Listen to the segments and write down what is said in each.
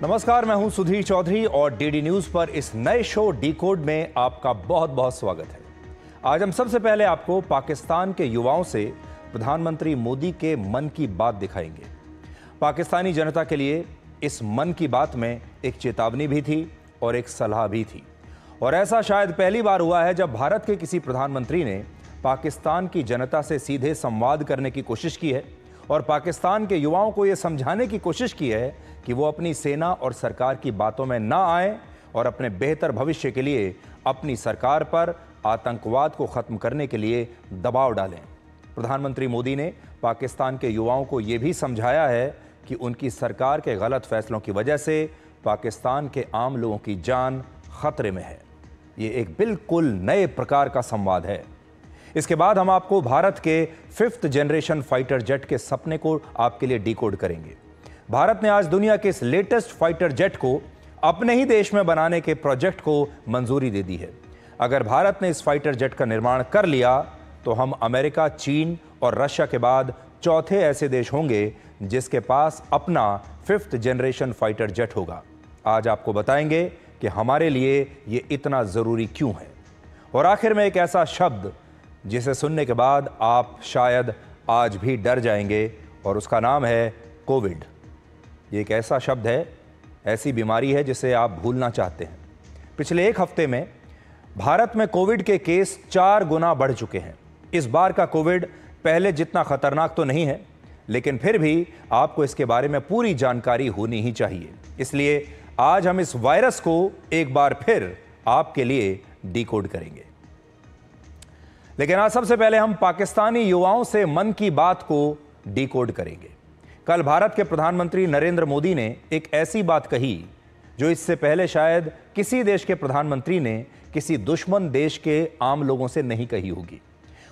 नमस्कार, मैं हूं सुधीर चौधरी और डीडी न्यूज पर इस नए शो डिकोड में आपका बहुत बहुत स्वागत है। आज हम सबसे पहले आपको पाकिस्तान के युवाओं से प्रधानमंत्री मोदी के मन की बात दिखाएंगे। पाकिस्तानी जनता के लिए इस मन की बात में एक चेतावनी भी थी और एक सलाह भी थी, और ऐसा शायद पहली बार हुआ है जब भारत के किसी प्रधानमंत्री ने पाकिस्तान की जनता से सीधे संवाद करने की कोशिश की है और पाकिस्तान के युवाओं को यह समझाने की कोशिश की है कि वो अपनी सेना और सरकार की बातों में ना आए और अपने बेहतर भविष्य के लिए अपनी सरकार पर आतंकवाद को खत्म करने के लिए दबाव डालें। प्रधानमंत्री मोदी ने पाकिस्तान के युवाओं को यह भी समझाया है कि उनकी सरकार के गलत फैसलों की वजह से पाकिस्तान के आम लोगों की जान खतरे में है। ये एक बिल्कुल नए प्रकार का संवाद है। इसके बाद हम आपको भारत के 5th जनरेशन फाइटर जेट के सपने को आपके लिए डिकोड करेंगे। भारत ने आज दुनिया के इस लेटेस्ट फाइटर जेट को अपने ही देश में बनाने के प्रोजेक्ट को मंजूरी दे दी है। अगर भारत ने इस फाइटर जेट का निर्माण कर लिया तो हम अमेरिका, चीन और रशिया के बाद चौथे ऐसे देश होंगे जिसके पास अपना 5th जनरेशन फाइटर जेट होगा। आज आपको बताएंगे कि हमारे लिए ये इतना जरूरी क्यों है, और आखिर में एक ऐसा शब्द जिसे सुनने के बाद आप शायद आज भी डर जाएंगे, और उसका नाम है कोविड। ये एक ऐसा शब्द है, ऐसी बीमारी है जिसे आप भूलना चाहते हैं। पिछले एक हफ्ते में भारत में कोविड के केस 4 गुना बढ़ चुके हैं। इस बार का कोविड पहले जितना खतरनाक तो नहीं है, लेकिन फिर भी आपको इसके बारे में पूरी जानकारी होनी ही चाहिए। इसलिए आज हम इस वायरस को एक बार फिर आपके लिए डिकोड करेंगे। लेकिन आज सबसे पहले हम पाकिस्तानी युवाओं से मन की बात को डिकोड करेंगे। कल भारत के प्रधानमंत्री नरेंद्र मोदी ने एक ऐसी बात कही जो इससे पहले शायद किसी देश के प्रधानमंत्री ने किसी दुश्मन देश के आम लोगों से नहीं कही होगी।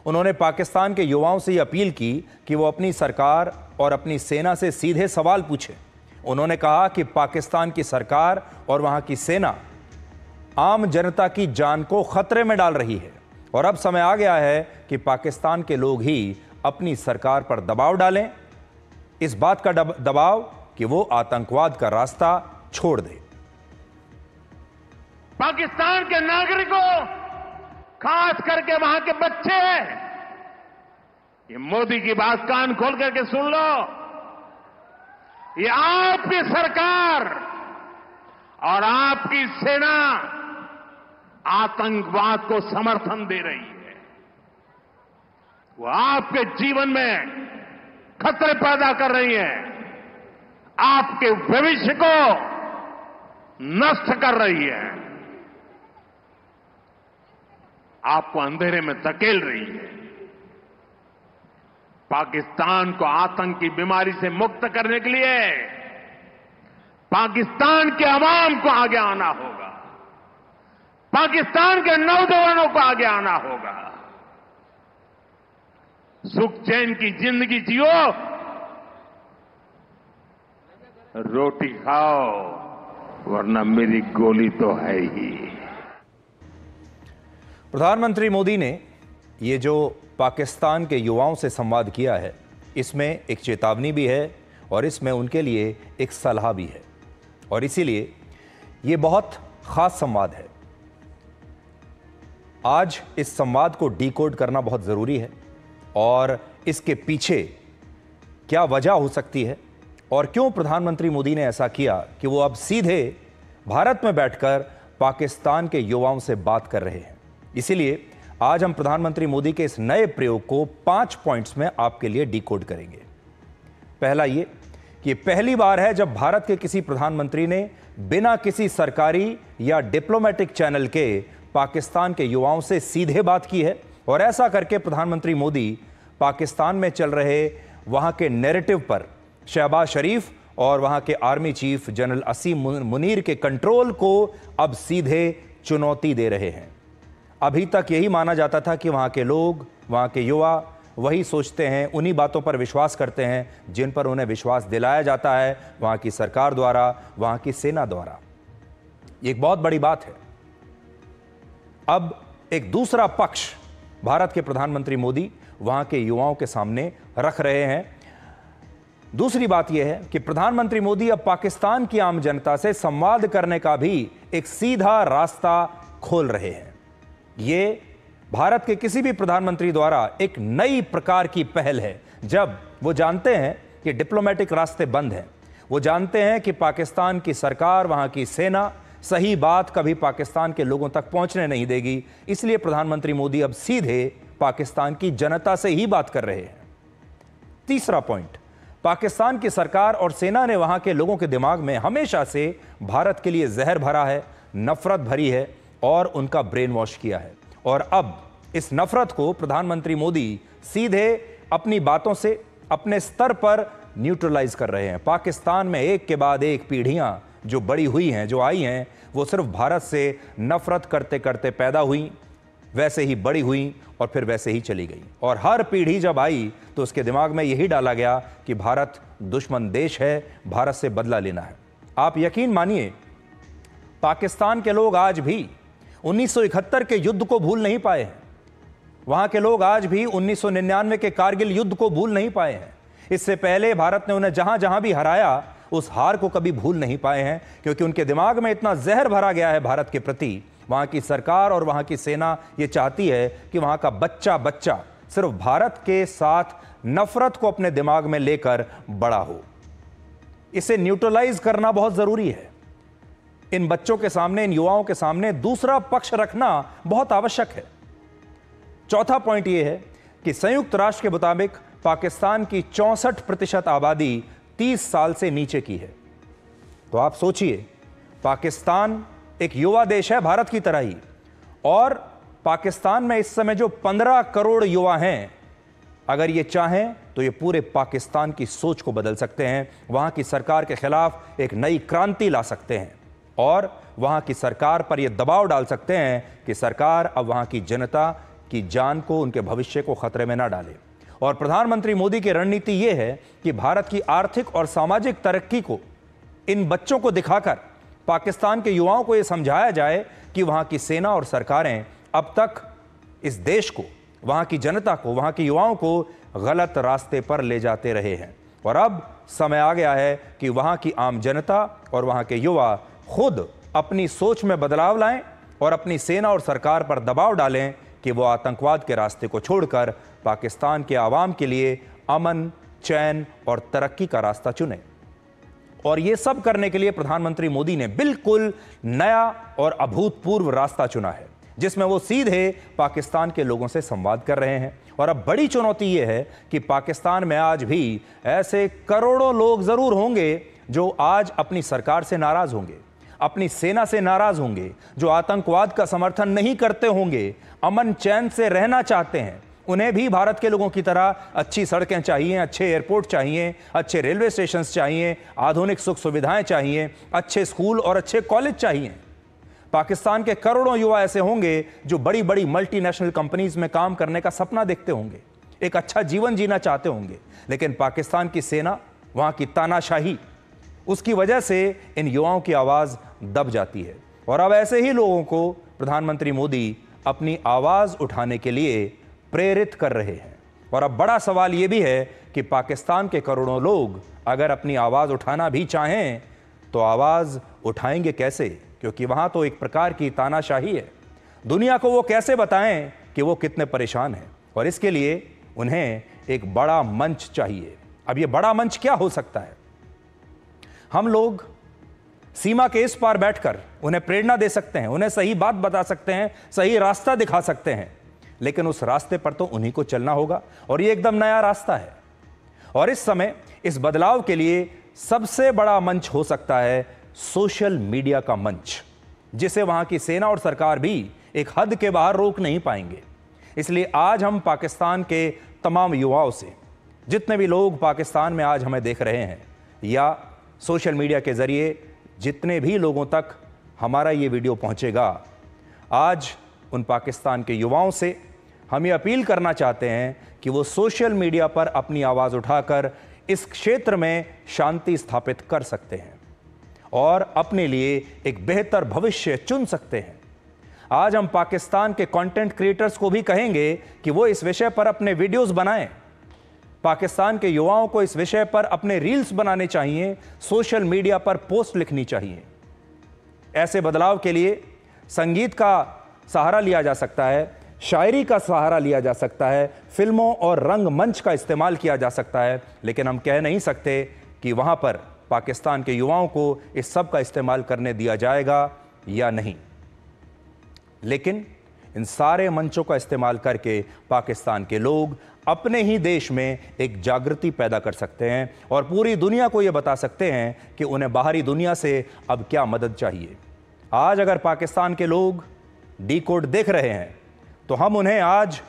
उन्होंने पाकिस्तान के युवाओं से यह अपील की कि वो अपनी सरकार और अपनी सेना से सीधे सवाल पूछें। उन्होंने कहा कि पाकिस्तान की सरकार और वहां की सेना आम जनता की जान को खतरे में डाल रही है, और अब समय आ गया है कि पाकिस्तान के लोग ही अपनी सरकार पर दबाव डालें, इस बात का दबाव कि वो आतंकवाद का रास्ता छोड़ दे। पाकिस्तान के नागरिकों, खास करके वहां के बच्चे, ये मोदी की बात कान खोल करके सुन लो। ये आपकी सरकार और आपकी सेना आतंकवाद को समर्थन दे रही है। वो आपके जीवन में खतरे पैदा कर रही है, आपके भविष्य को नष्ट कर रही है, आपको अंधेरे में धकेल रही है। पाकिस्तान को आतंक की बीमारी से मुक्त करने के लिए पाकिस्तान के अवाम को आगे आना होगा, पाकिस्तान के नौजवानों को आगे आना होगा। सुख चैन की जिंदगी जियो, रोटी खाओ, वरना मेरी गोली तो है ही। प्रधानमंत्री मोदी ने ये जो पाकिस्तान के युवाओं से संवाद किया है, इसमें एक चेतावनी भी है और इसमें उनके लिए एक सलाह भी है, और इसीलिए ये बहुत खास संवाद है। आज इस संवाद को डिकोड करना बहुत ज़रूरी है, और इसके पीछे क्या वजह हो सकती है और क्यों प्रधानमंत्री मोदी ने ऐसा किया कि वो अब सीधे भारत में बैठकर पाकिस्तान के युवाओं से बात कर रहे हैं। इसीलिए आज हम प्रधानमंत्री मोदी के इस नए प्रयोग को 5 पॉइंट्स में आपके लिए डिकोड करेंगे। पहला ये कि पहली बार है जब भारत के किसी प्रधानमंत्री ने बिना किसी सरकारी या डिप्लोमेटिक चैनल के पाकिस्तान के युवाओं से सीधे बात की है, और ऐसा करके प्रधानमंत्री मोदी पाकिस्तान में चल रहे वहां के नैरेटिव पर शहबाज शरीफ और वहां के आर्मी चीफ जनरल असीम मुनीर के कंट्रोल को अब सीधे चुनौती दे रहे हैं। अभी तक यही माना जाता था कि वहां के लोग, वहां के युवा वही सोचते हैं, उन्हीं बातों पर विश्वास करते हैं जिन पर उन्हें विश्वास दिलाया जाता है वहां की सरकार द्वारा, वहां की सेना द्वारा। ये एक बहुत बड़ी बात है। अब एक दूसरा पक्ष भारत के प्रधानमंत्री मोदी वहां के युवाओं के सामने रख रहे हैं। दूसरी बात यह है कि प्रधानमंत्री मोदी अब पाकिस्तान की आम जनता से संवाद करने का भी एक सीधा रास्ता खोल रहे हैं। यह भारत के किसी भी प्रधानमंत्री द्वारा एक नई प्रकार की पहल है, जब वो जानते हैं कि डिप्लोमेटिक रास्ते बंद हैं, वो जानते हैं कि पाकिस्तान की सरकार, वहां की सेना सही बात कभी पाकिस्तान के लोगों तक पहुंचने नहीं देगी। इसलिए प्रधानमंत्री मोदी अब सीधे पाकिस्तान की जनता से ही बात कर रहे हैं। तीसरा पॉइंट, पाकिस्तान की सरकार और सेना ने वहां के लोगों के दिमाग में हमेशा से भारत के लिए जहर भरा है, नफरत भरी है और उनका ब्रेन वॉश किया है। और अब इस नफरत को प्रधानमंत्री मोदी सीधे अपनी बातों से अपने स्तर पर न्यूट्रलाइज कर रहे हैं। पाकिस्तान में एक के बाद एक पीढ़ियां जो बड़ी हुई हैं, जो आई हैं, वो सिर्फ भारत से नफरत करते करते पैदा हुई, वैसे ही बड़ी हुई और फिर वैसे ही चली गई। और हर पीढ़ी जब आई तो उसके दिमाग में यही डाला गया कि भारत दुश्मन देश है, भारत से बदला लेना है। आप यकीन मानिए, पाकिस्तान के लोग आज भी 1971 के युद्ध को भूल नहीं पाए हैं। वहां के लोग आज भी 1999 के कारगिल युद्ध को भूल नहीं पाए हैं। इससे पहले भारत ने उन्हें जहां जहां भी हराया, उस हार को कभी भूल नहीं पाए हैं, क्योंकि उनके दिमाग में इतना जहर भरा गया है भारत के प्रति। वहां की सरकार और वहां की सेना ये चाहती है कि वहां का बच्चा बच्चा सिर्फ भारत के साथ नफरत को अपने दिमाग में लेकर बड़ा हो। इसे न्यूट्रलाइज करना बहुत जरूरी है। इन बच्चों के सामने, इन युवाओं के सामने दूसरा पक्ष रखना बहुत आवश्यक है। चौथा पॉइंट यह है कि संयुक्त राष्ट्र के मुताबिक पाकिस्तान की 64% आबादी 30 साल से नीचे की है। तो आप सोचिए, पाकिस्तान एक युवा देश है भारत की तरह ही, और पाकिस्तान में इस समय जो 15 करोड़ युवा हैं, अगर ये चाहें तो ये पूरे पाकिस्तान की सोच को बदल सकते हैं, वहां की सरकार के खिलाफ एक नई क्रांति ला सकते हैं और वहां की सरकार पर यह दबाव डाल सकते हैं कि सरकार अब वहां की जनता की जान को, उनके भविष्य को खतरे में ना डाले। और प्रधानमंत्री मोदी की रणनीति यह है कि भारत की आर्थिक और सामाजिक तरक्की को इन बच्चों को दिखाकर पाकिस्तान के युवाओं को यह समझाया जाए कि वहां की सेना और सरकारें अब तक इस देश को, वहां की जनता को, वहां के युवाओं को गलत रास्ते पर ले जाते रहे हैं। और अब समय आ गया है कि वहां की आम जनता और वहां के युवा खुद अपनी सोच में बदलाव लाएं और अपनी सेना और सरकार पर दबाव डालें कि वो आतंकवाद के रास्ते को छोड़कर पाकिस्तान के आवाम के लिए अमन, चैन और तरक्की का रास्ता चुने। और ये सब करने के लिए प्रधानमंत्री मोदी ने बिल्कुल नया और अभूतपूर्व रास्ता चुना है, जिसमें वो सीधे पाकिस्तान के लोगों से संवाद कर रहे हैं। और अब बड़ी चुनौती यह है कि पाकिस्तान में आज भी ऐसे करोड़ों लोग जरूर होंगे जो आज अपनी सरकार से नाराज होंगे, अपनी सेना से नाराज होंगे, जो आतंकवाद का समर्थन नहीं करते होंगे, अमन चैन से रहना चाहते हैं। उन्हें भी भारत के लोगों की तरह अच्छी सड़कें चाहिए, अच्छे एयरपोर्ट चाहिए, अच्छे रेलवे स्टेशन चाहिए, आधुनिक सुख सुविधाएं चाहिए, अच्छे स्कूल और अच्छे कॉलेज चाहिए। पाकिस्तान के करोड़ों युवा ऐसे होंगे जो बड़ी बड़ी मल्टीनेशनल कंपनीज में काम करने का सपना देखते होंगे, एक अच्छा जीवन जीना चाहते होंगे। लेकिन पाकिस्तान की सेना, वहां की तानाशाही, उसकी वजह से इन युवाओं की आवाज दब जाती है। और अब ऐसे ही लोगों को प्रधानमंत्री मोदी अपनी आवाज उठाने के लिए प्रेरित कर रहे हैं। और अब बड़ा सवाल यह भी है कि पाकिस्तान के करोड़ों लोग अगर अपनी आवाज उठाना भी चाहें तो आवाज उठाएंगे कैसे? क्योंकि वहां तो एक प्रकार की तानाशाही है। दुनिया को वो कैसे बताएं कि वो कितने परेशान हैं? और इसके लिए उन्हें एक बड़ा मंच चाहिए। अब ये बड़ा मंच क्या हो सकता है? हम लोग सीमा के इस पार बैठकर उन्हें प्रेरणा दे सकते हैं, उन्हें सही बात बता सकते हैं, सही रास्ता दिखा सकते हैं, लेकिन उस रास्ते पर तो उन्हीं को चलना होगा। और ये एकदम नया रास्ता है। और इस समय इस बदलाव के लिए सबसे बड़ा मंच हो सकता है सोशल मीडिया का मंच, जिसे वहां की सेना और सरकार भी एक हद के बाहर रोक नहीं पाएंगे। इसलिए आज हम पाकिस्तान के तमाम युवाओं से, जितने भी लोग पाकिस्तान में आज हमें देख रहे हैं या सोशल मीडिया के जरिए जितने भी लोगों तक हमारा ये वीडियो पहुंचेगा, आज उन पाकिस्तान के युवाओं से हम ये अपील करना चाहते हैं कि वो सोशल मीडिया पर अपनी आवाज़ उठाकर इस क्षेत्र में शांति स्थापित कर सकते हैं और अपने लिए एक बेहतर भविष्य चुन सकते हैं। आज हम पाकिस्तान के कंटेंट क्रिएटर्स को भी कहेंगे कि वो इस विषय पर अपने वीडियोस बनाएं, पाकिस्तान के युवाओं को इस विषय पर अपने रील्स बनाने चाहिए, सोशल मीडिया पर पोस्ट लिखनी चाहिए। ऐसे बदलाव के लिए संगीत का सहारा लिया जा सकता है, शायरी का सहारा लिया जा सकता है, फिल्मों और रंगमंच का इस्तेमाल किया जा सकता है, लेकिन हम कह नहीं सकते कि वहां पर पाकिस्तान के युवाओं को इस सब का इस्तेमाल करने दिया जाएगा या नहीं। लेकिन इन सारे मंचों का इस्तेमाल करके पाकिस्तान के लोग अपने ही देश में एक जागृति पैदा कर सकते हैं और पूरी दुनिया को यह बता सकते हैं कि उन्हें बाहरी दुनिया से अब क्या मदद चाहिए। आज अगर पाकिस्तान के लोग डिकोड देख रहे हैं तो हम उन्हें आज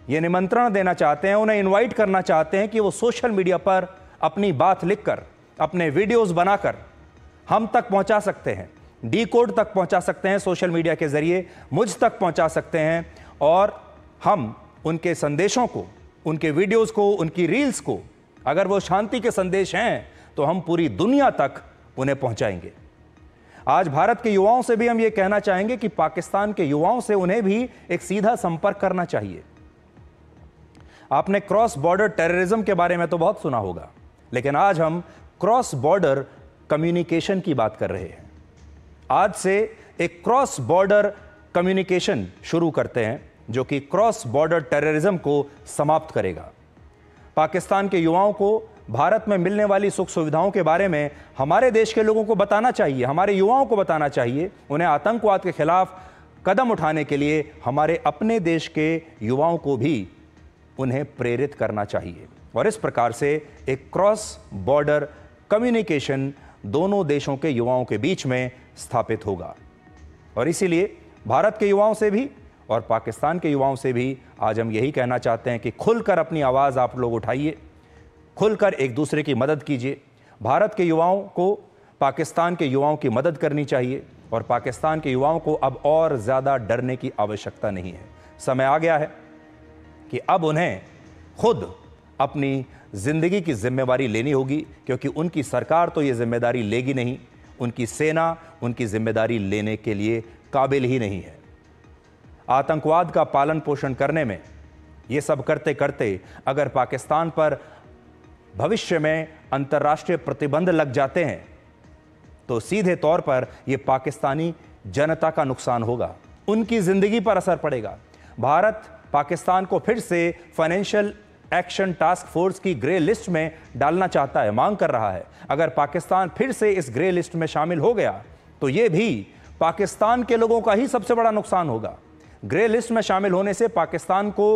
ये निमंत्रण देना चाहते हैं, उन्हें इनवाइट करना चाहते हैं कि वो सोशल मीडिया पर अपनी बात लिखकर, अपने वीडियोस बनाकर हम तक पहुंचा सकते हैं, डिकोड तक पहुंचा सकते हैं, सोशल मीडिया के जरिए मुझ तक पहुंचा सकते हैं और हम उनके संदेशों को, उनके वीडियोस को, उनकी रील्स को, अगर वो शांति के संदेश हैं तो हम पूरी दुनिया तक उन्हें पहुंचाएंगे। आज भारत के युवाओं से भी हम ये कहना चाहेंगे कि पाकिस्तान के युवाओं से उन्हें भी एक सीधा संपर्क करना चाहिए। आपने क्रॉस बॉर्डर टेररिज्म के बारे में तो बहुत सुना होगा, लेकिन आज हम क्रॉस बॉर्डर कम्युनिकेशन की बात कर रहे हैं। आज से एक क्रॉस बॉर्डर कम्युनिकेशन शुरू करते हैं जो कि क्रॉस बॉर्डर टेररिज्म को समाप्त करेगा। पाकिस्तान के युवाओं को भारत में मिलने वाली सुख सुविधाओं के बारे में हमारे देश के लोगों को बताना चाहिए, हमारे युवाओं को बताना चाहिए। उन्हें आतंकवाद के खिलाफ कदम उठाने के लिए हमारे अपने देश के युवाओं को भी उन्हें प्रेरित करना चाहिए और इस प्रकार से एक क्रॉस बॉर्डर कम्युनिकेशन दोनों देशों के युवाओं के बीच में स्थापित होगा। और इसीलिए भारत के युवाओं से भी और पाकिस्तान के युवाओं से भी आज हम यही कहना चाहते हैं कि खुलकर अपनी आवाज़ आप लोग उठाइए, खुलकर एक दूसरे की मदद कीजिए। भारत के युवाओं को पाकिस्तान के युवाओं की मदद करनी चाहिए और पाकिस्तान के युवाओं को अब और ज़्यादा डरने की आवश्यकता नहीं है। समय आ गया है कि अब उन्हें खुद अपनी ज़िंदगी की जिम्मेदारी लेनी होगी, क्योंकि उनकी सरकार तो ये जिम्मेदारी लेगी नहीं, उनकी सेना उनकी जिम्मेदारी लेने के लिए काबिल ही नहीं है। आतंकवाद का पालन पोषण करने में ये सब करते करते अगर पाकिस्तान पर भविष्य में अंतर्राष्ट्रीय प्रतिबंध लग जाते हैं तो सीधे तौर पर यह पाकिस्तानी जनता का नुकसान होगा, उनकी जिंदगी पर असर पड़ेगा। भारत पाकिस्तान को फिर से फाइनेंशियल एक्शन टास्क फोर्स की ग्रे लिस्ट में डालना चाहता है, मांग कर रहा है। अगर पाकिस्तान फिर से इस ग्रे लिस्ट में शामिल हो गया तो यह भी पाकिस्तान के लोगों का ही सबसे बड़ा नुकसान होगा। ग्रे लिस्ट में शामिल होने से पाकिस्तान को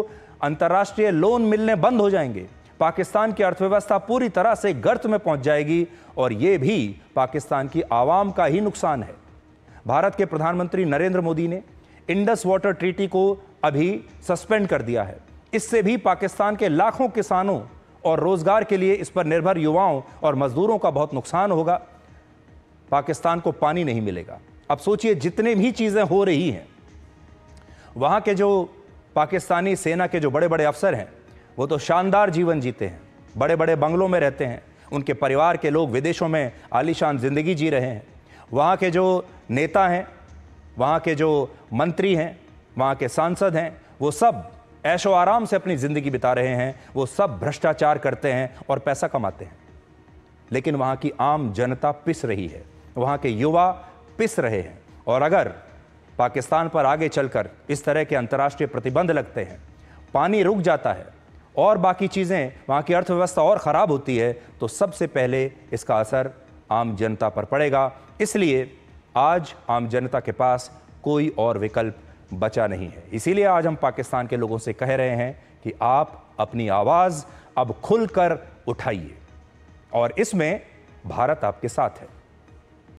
अंतर्राष्ट्रीय लोन मिलने बंद हो जाएंगे, पाकिस्तान की अर्थव्यवस्था पूरी तरह से गर्त में पहुंच जाएगी और यह भी पाकिस्तान की आवाम का ही नुकसान है। भारत के प्रधानमंत्री नरेंद्र मोदी ने इंडस वाटर ट्रीटी को अभी सस्पेंड कर दिया है। इससे भी पाकिस्तान के लाखों किसानों और रोजगार के लिए इस पर निर्भर युवाओं और मजदूरों का बहुत नुकसान होगा। पाकिस्तान को पानी नहीं मिलेगा। अब सोचिए, जितने भी चीजें हो रही हैं, वहां के जो पाकिस्तानी सेना के जो बड़े बड़े अफसर हैं वो तो शानदार जीवन जीते हैं, बड़े बड़े बंगलों में रहते हैं, उनके परिवार के लोग विदेशों में आलीशान जिंदगी जी रहे हैं। वहाँ के जो नेता हैं, वहाँ के जो मंत्री हैं, वहाँ के सांसद हैं, वो सब ऐशो आराम से अपनी ज़िंदगी बिता रहे हैं, वो सब भ्रष्टाचार करते हैं और पैसा कमाते हैं। लेकिन वहाँ की आम जनता पिस रही है, वहाँ के युवा पिस रहे हैं। और अगर पाकिस्तान पर आगे चलकर इस तरह के अंतर्राष्ट्रीय प्रतिबंध लगते हैं, पानी रुक जाता है और बाकी चीज़ें, वहाँ की अर्थव्यवस्था और ख़राब होती है, तो सबसे पहले इसका असर आम जनता पर पड़ेगा। इसलिए आज आम जनता के पास कोई और विकल्प बचा नहीं है। इसीलिए आज हम पाकिस्तान के लोगों से कह रहे हैं कि आप अपनी आवाज़ अब खुलकर उठाइए और इसमें भारत आपके साथ है।